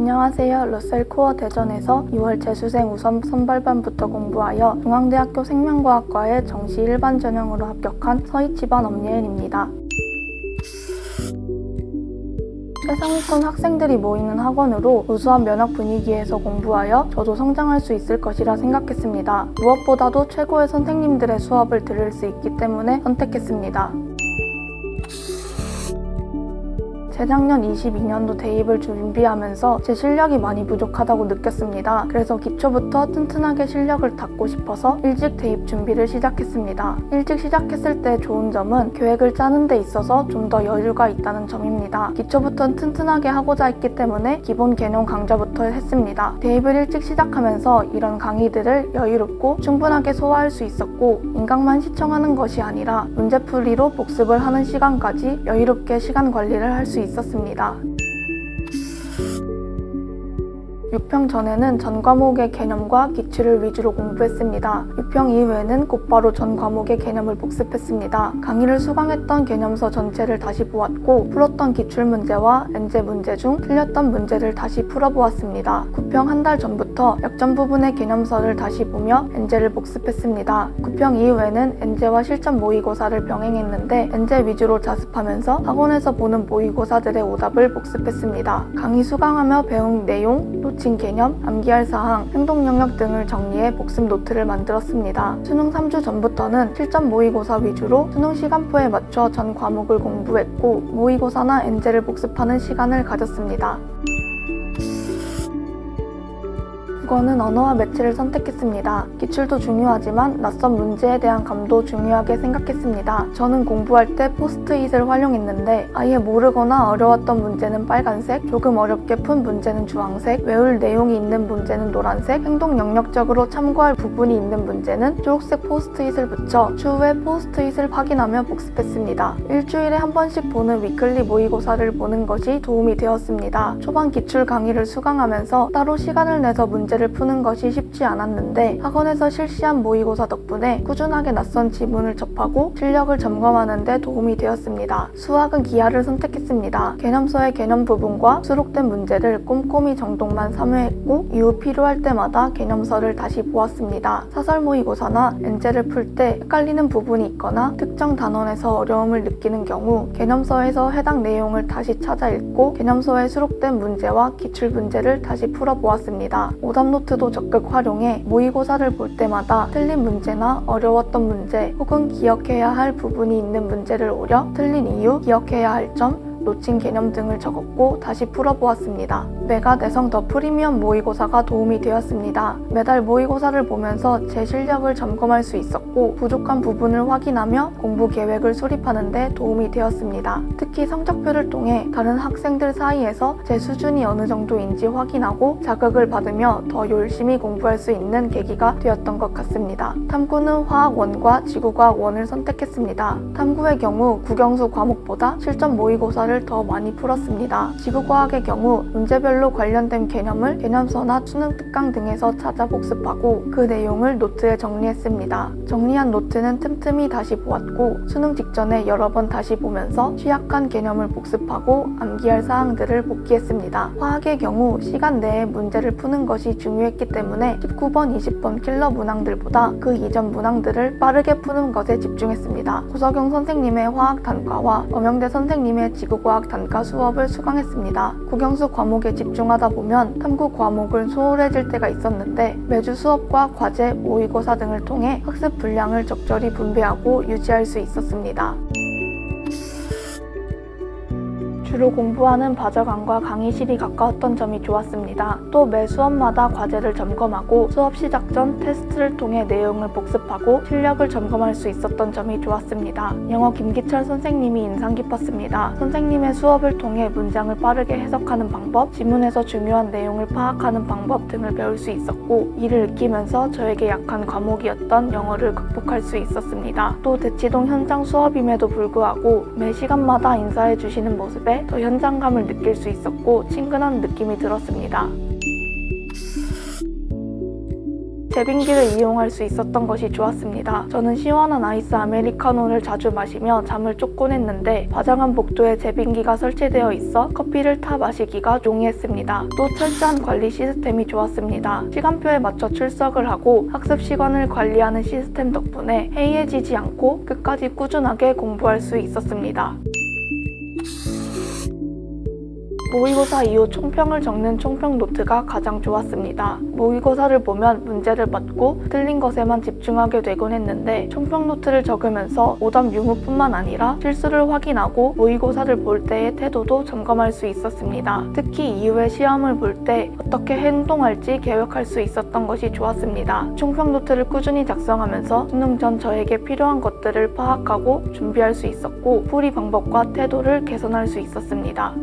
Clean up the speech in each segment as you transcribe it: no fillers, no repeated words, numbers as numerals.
안녕하세요. 러셀 코어 대전에서 2월 재수생 우선 선발반부터 공부하여 중앙대학교 생명과학과에 정시 일반 전형으로 합격한 서희치반 엄예은입니다. 최상위권 학생들이 모이는 학원으로 우수한 면학 분위기에서 공부하여 저도 성장할 수 있을 것이라 생각했습니다. 무엇보다도 최고의 선생님들의 수업을 들을 수 있기 때문에 선택했습니다. 재작년 22년도 대입을 준비하면서 제 실력이 많이 부족하다고 느꼈습니다. 그래서 기초부터 튼튼하게 실력을 닦고 싶어서 일찍 대입 준비를 시작했습니다. 일찍 시작했을 때 좋은 점은 계획을 짜는 데 있어서 좀 더 여유가 있다는 점입니다. 기초부터 튼튼하게 하고자 했기 때문에 기본 개념 강좌부터 했습니다. 대입을 일찍 시작하면서 이런 강의들을 여유롭고 충분하게 소화할 수 있었고 인강만 시청하는 것이 아니라 문제풀이로 복습을 하는 시간까지 여유롭게 시간 관리를 할 수 있었습니다. 6평 전에는 전 과목의 개념과 기출을 위주로 공부했습니다. 6평 이후에는 곧바로 전 과목의 개념을 복습했습니다. 강의를 수강했던 개념서 전체를 다시 보았고 풀었던 기출문제와 엔제 문제 중 틀렸던 문제를 다시 풀어보았습니다. 9평 한 달 전부터 역전 부분의 개념서를 다시 보며 엔제를 복습했습니다. 9평 이후에는 엔제와 실전 모의고사를 병행했는데 엔제 위주로 자습하면서 학원에서 보는 모의고사들의 오답을 복습했습니다. 강의 수강하며 배운 내용, 놓친 개념, 암기할 사항, 행동 영역 등을 정리해 복습 노트를 만들었습니다. 수능 3주 전부터는 실전 모의고사 위주로 수능 시간표에 맞춰 전 과목을 공부했고 모의고사나 엔제를 복습하는 시간을 가졌습니다. 국어는 언어와 매체를 선택했습니다. 기출도 중요하지만 낯선 문제에 대한 감도 중요하게 생각했습니다. 저는 공부할 때 포스트잇을 활용했는데 아예 모르거나 어려웠던 문제는 빨간색, 조금 어렵게 푼 문제는 주황색, 외울 내용이 있는 문제는 노란색, 행동 영역적으로 참고할 부분이 있는 문제는 초록색 포스트잇을 붙여 추후에 포스트잇을 확인하며 복습했습니다. 일주일에 한 번씩 보는 위클리 모의고사를 보는 것이 도움이 되었습니다. 초반 기출 강의를 수강하면서 따로 시간을 내서 문제를 푸는 것이 쉽지 않았는데 학원에서 실시한 모의고사 덕분에 꾸준하게 낯선 지문을 접하고 실력을 점검하는 데 도움이 되었습니다. 수학은 기하를 선택했습니다. 개념서의 개념 부분과 수록된 문제를 꼼꼼히 정독만 참여했고 이후 필요할 때마다 개념서를 다시 보았습니다. 사설 모의고사나 엔제를 풀 때 헷갈리는 부분이 있거나 특정 단원에서 어려움을 느끼는 경우 개념서에서 해당 내용을 다시 찾아 읽고 개념서에 수록된 문제와 기출 문제를 다시 풀어보았습니다. 오답 노트도 적극 활용해 모의고사를 볼 때마다 틀린 문제나 어려웠던 문제 혹은 기억해야 할 부분이 있는 문제를 오려 틀린 이유, 기억해야 할 점, 놓친 개념 등을 적었고 다시 풀어보았습니다. 메가 내성 더 프리미엄 모의고사가 도움이 되었습니다. 매달 모의고사를 보면서 제 실력을 점검할 수 있었고 부족한 부분을 확인하며 공부 계획을 수립하는 데 도움이 되었습니다. 특히 성적표를 통해 다른 학생들 사이에서 제 수준이 어느 정도인지 확인하고 자극을 받으며 더 열심히 공부할 수 있는 계기가 되었던 것 같습니다. 탐구는 화학 1과 지구과학 1을 선택했습니다. 탐구의 경우 국영수 과목보다 실전 모의고사를 더 많이 풀었습니다. 지구과학의 경우 문제별로 관련된 개념을 개념서나 수능 특강 등에서 찾아 복습하고 그 내용을 노트에 정리했습니다. 정리한 노트는 틈틈이 다시 보았고 수능 직전에 여러 번 다시 보면서 취약한 개념을 복습하고 암기할 사항들을 복기했습니다. 화학의 경우 시간 내에 문제를 푸는 것이 중요했기 때문에 19번, 20번 킬러 문항들보다 그 이전 문항들을 빠르게 푸는 것에 집중했습니다. 고석영 선생님의 화학 단과와 엄영대 선생님의 지구과학 단과 수업을 수강했습니다. 국영수 과목에 집중하다 보면 탐구 과목은 소홀해질 때가 있었는데 매주 수업과 과제, 모의고사 등을 통해 학습 분량을 적절히 분배하고 유지할 수 있었습니다. 주로 공부하는 바저강과 강의실이 가까웠던 점이 좋았습니다. 또 매 수업마다 과제를 점검하고 수업 시작 전 테스트를 통해 내용을 복습하고 실력을 점검할 수 있었던 점이 좋았습니다. 영어 김기철 선생님이 인상 깊었습니다. 선생님의 수업을 통해 문장을 빠르게 해석하는 방법, 지문에서 중요한 내용을 파악하는 방법 등을 배울 수 있었고 이를 느끼면서 저에게 약한 과목이었던 영어를 극복할 수 있었습니다. 또 대치동 현장 수업임에도 불구하고 매 시간마다 인사해 주시는 모습에 더 현장감을 느낄 수 있었고 친근한 느낌이 들었습니다. 제빙기를 이용할 수 있었던 것이 좋았습니다. 저는 시원한 아이스 아메리카노를 자주 마시며 잠을 쫓곤 했는데 화장한 복도에 제빙기가 설치되어 있어 커피를 타 마시기가 용이했습니다. 또 철저한 관리 시스템이 좋았습니다. 시간표에 맞춰 출석을 하고 학습 시간을 관리하는 시스템 덕분에 해이해지지 않고 끝까지 꾸준하게 공부할 수 있었습니다. 모의고사 이후 총평을 적는 총평 노트가 가장 좋았습니다. 모의고사를 보면 문제를 맞고 틀린 것에만 집중하게 되곤 했는데 총평 노트를 적으면서 오답 유무뿐만 아니라 실수를 확인하고 모의고사를 볼 때의 태도도 점검할 수 있었습니다. 특히 이후에 시험을 볼 때 어떻게 행동할지 계획할 수 있었던 것이 좋았습니다. 총평 노트를 꾸준히 작성하면서 수능 전 저에게 필요한 것들을 파악하고 준비할 수 있었고 풀이 방법과 태도를 개선할 수 있었습니다.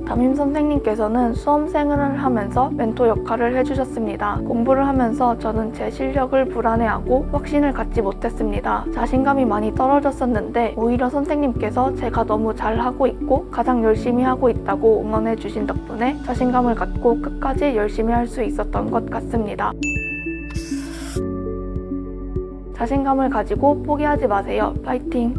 담임 선생님께서는 수험생을 하면서 멘토 역할을 해주셨습니다. 공부를 하면서 저는 제 실력을 불안해하고 확신을 갖지 못했습니다. 자신감이 많이 떨어졌었는데 오히려 선생님께서 제가 너무 잘하고 있고 가장 열심히 하고 있다고 응원해 주신 덕분에 자신감을 갖고 끝까지 열심히 할 수 있었던 것 같습니다. 자신감을 가지고 포기하지 마세요. 파이팅!